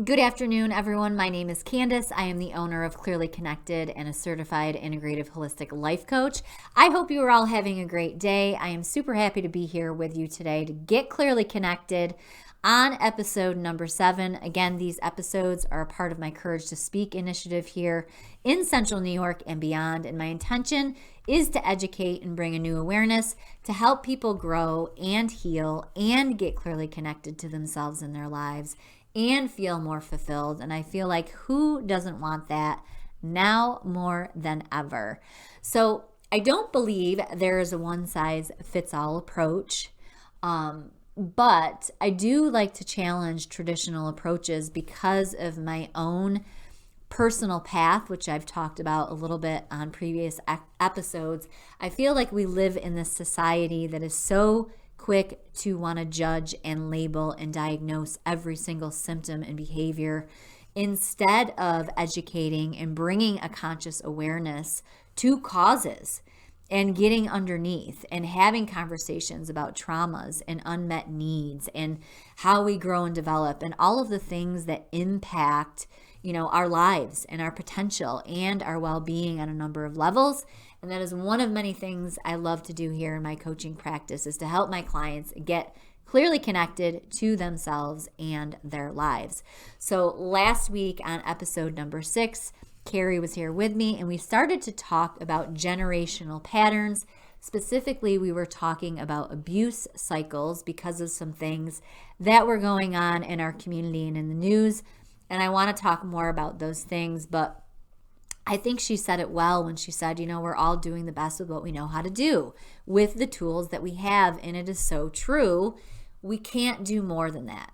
Good afternoon, everyone. My name is Candice. I am the owner of Clearly Connected and a certified integrative holistic life coach. I hope you are all having a great day. I am super happy to be here with you today to get clearly connected on episode number 7. Again, these episodes are a part of my Courage to Speak initiative here in Central New York and beyond. And my intention is to educate and bring a new awareness to help people grow and heal and get clearly connected to themselves and their lives and feel more fulfilled. And I feel like who doesn't want that now more than ever? So I don't believe there is a one size fits all approach. But I do like to challenge traditional approaches because of my own personal path, which I've talked about a little bit on previous episodes. I feel like we live in this society that is so quick to want to judge and label and diagnose every single symptom and behavior instead of educating and bringing a conscious awareness to causes and getting underneath and having conversations about traumas and unmet needs and how we grow and develop and all of the things that impact, our lives and our potential and our well-being on a number of levels. And that is one of many things I love to do here in my coaching practice, is to help my clients get clearly connected to themselves and their lives. So last week on episode number 6, Carrie was here with me and we started to talk about generational patterns. Specifically, we were talking about abuse cycles because of some things that were going on in our community and in the news. And I want to talk more about those things, but I think she said it well when she said, we're all doing the best with what we know how to do with the tools that we have. And it is so true. We can't do more than that,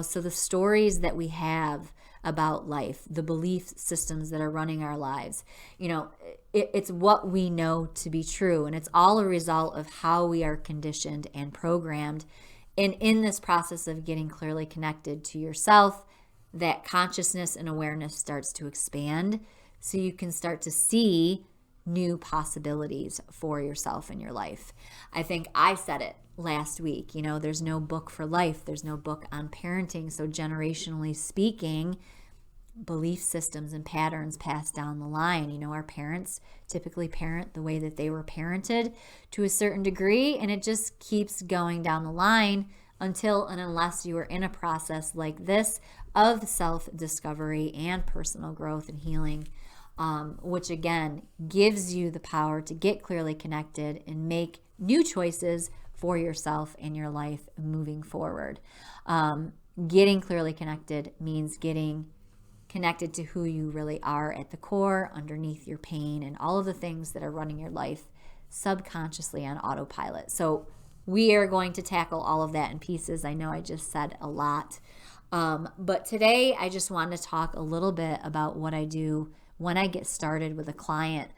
So the stories that we have about life, the belief systems that are running our lives, it's what we know to be true. And it's all a result of how we are conditioned and programmed. And in this process of getting clearly connected to yourself, that consciousness and awareness starts to expand. So you can start to see new possibilities for yourself in your life. I think I said it last week, there's no book for life. There's no book on parenting. So generationally speaking, belief systems and patterns pass down the line. Our parents typically parent the way that they were parented to a certain degree, and it just keeps going down the line until and unless you are in a process like this of self-discovery and personal growth and healing, which again gives you the power to get clearly connected and make new choices for yourself and your life moving forward. Getting clearly connected means getting connected to who you really are at the core, underneath your pain and all of the things that are running your life subconsciously on autopilot. So we are going to tackle all of that in pieces. I know I just said a lot. But today I just want to talk a little bit about what I do when I get started with a client.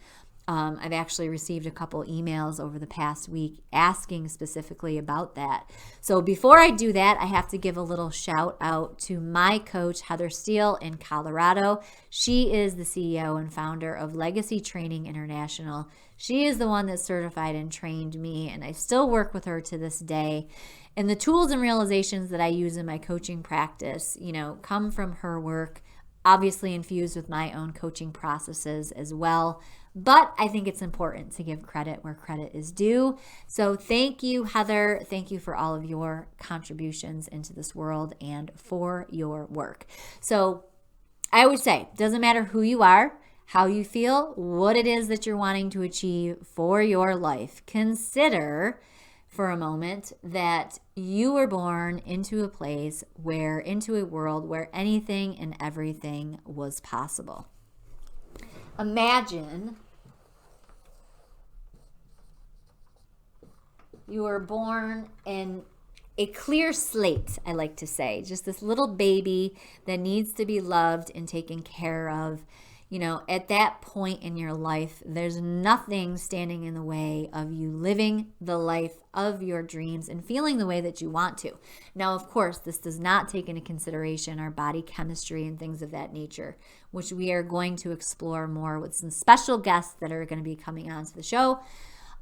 I've actually received a couple emails over the past week asking specifically about that. So before I do that, I have to give a little shout out to my coach, Heather Steele in Colorado. She is the CEO and founder of Legacy Training International. She is the one that certified and trained me, and I still work with her to this day. And the tools and realizations that I use in my coaching practice, come from her work, obviously infused with my own coaching processes as well. But I think it's important to give credit where credit is due. So thank you, Heather. Thank you for all of your contributions into this world and for your work. So I always say, it doesn't matter who you are, how you feel, what it is that you're wanting to achieve for your life. Consider for a moment that you were born into a place into a world where anything and everything was possible. Imagine you were born in a clear slate, I like to say, just this little baby that needs to be loved and taken care of. At that point in your life, there's nothing standing in the way of you living the life of your dreams and feeling the way that you want to. Now, of course, this does not take into consideration our body chemistry and things of that nature, which we are going to explore more with some special guests that are going to be coming onto the show.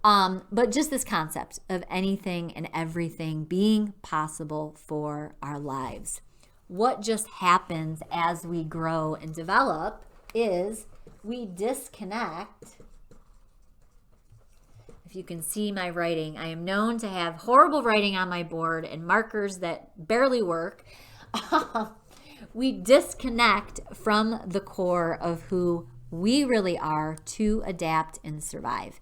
But just this concept of anything and everything being possible for our lives. what just happens as we grow and develop is we disconnect. If you can see my writing, I am known to have horrible writing on my board and markers that barely work. We disconnect from the core of who we really are to adapt and survive.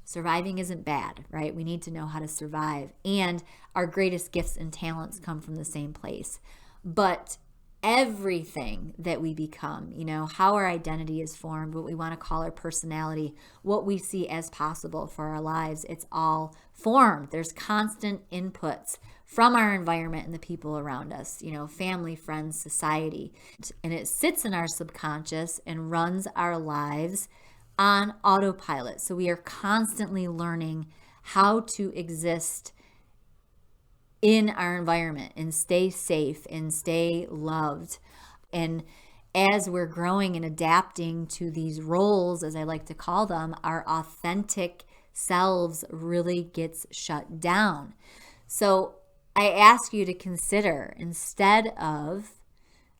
Surviving isn't bad, right? We need to know how to survive. And our greatest gifts and talents come from the same place. But everything that we become, how our identity is formed, what we want to call our personality, what we see as possible for our lives, it's all formed. There's constant inputs from our environment and the people around us, family, friends, society. And it sits in our subconscious and runs our lives on autopilot. So we are constantly learning how to exist in our environment and stay safe and stay loved. And as we're growing and adapting to these roles, as I like to call them, our authentic selves really gets shut down. So I ask you to consider, instead of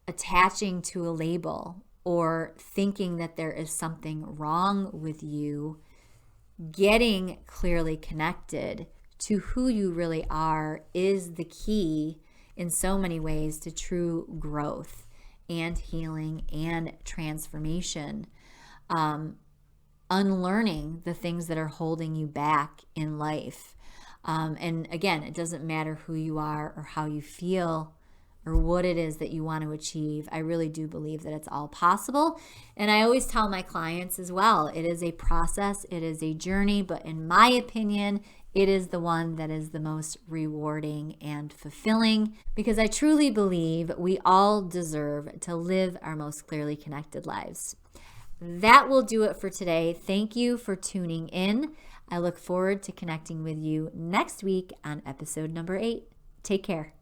attaching to a label or thinking that there is something wrong with you, getting clearly connected to who you really are is the key in so many ways to true growth and healing and transformation. Unlearning the things that are holding you back in life. And again, it doesn't matter who you are or how you feel or what it is that you want to achieve. I really do believe that it's all possible. And I always tell my clients as well, it is a process, it is a journey, but in my opinion, it is the one that is the most rewarding and fulfilling, because I truly believe we all deserve to live our most clearly connected lives. That will do it for today. Thank you for tuning in. I look forward to connecting with you next week on episode number 8. Take care.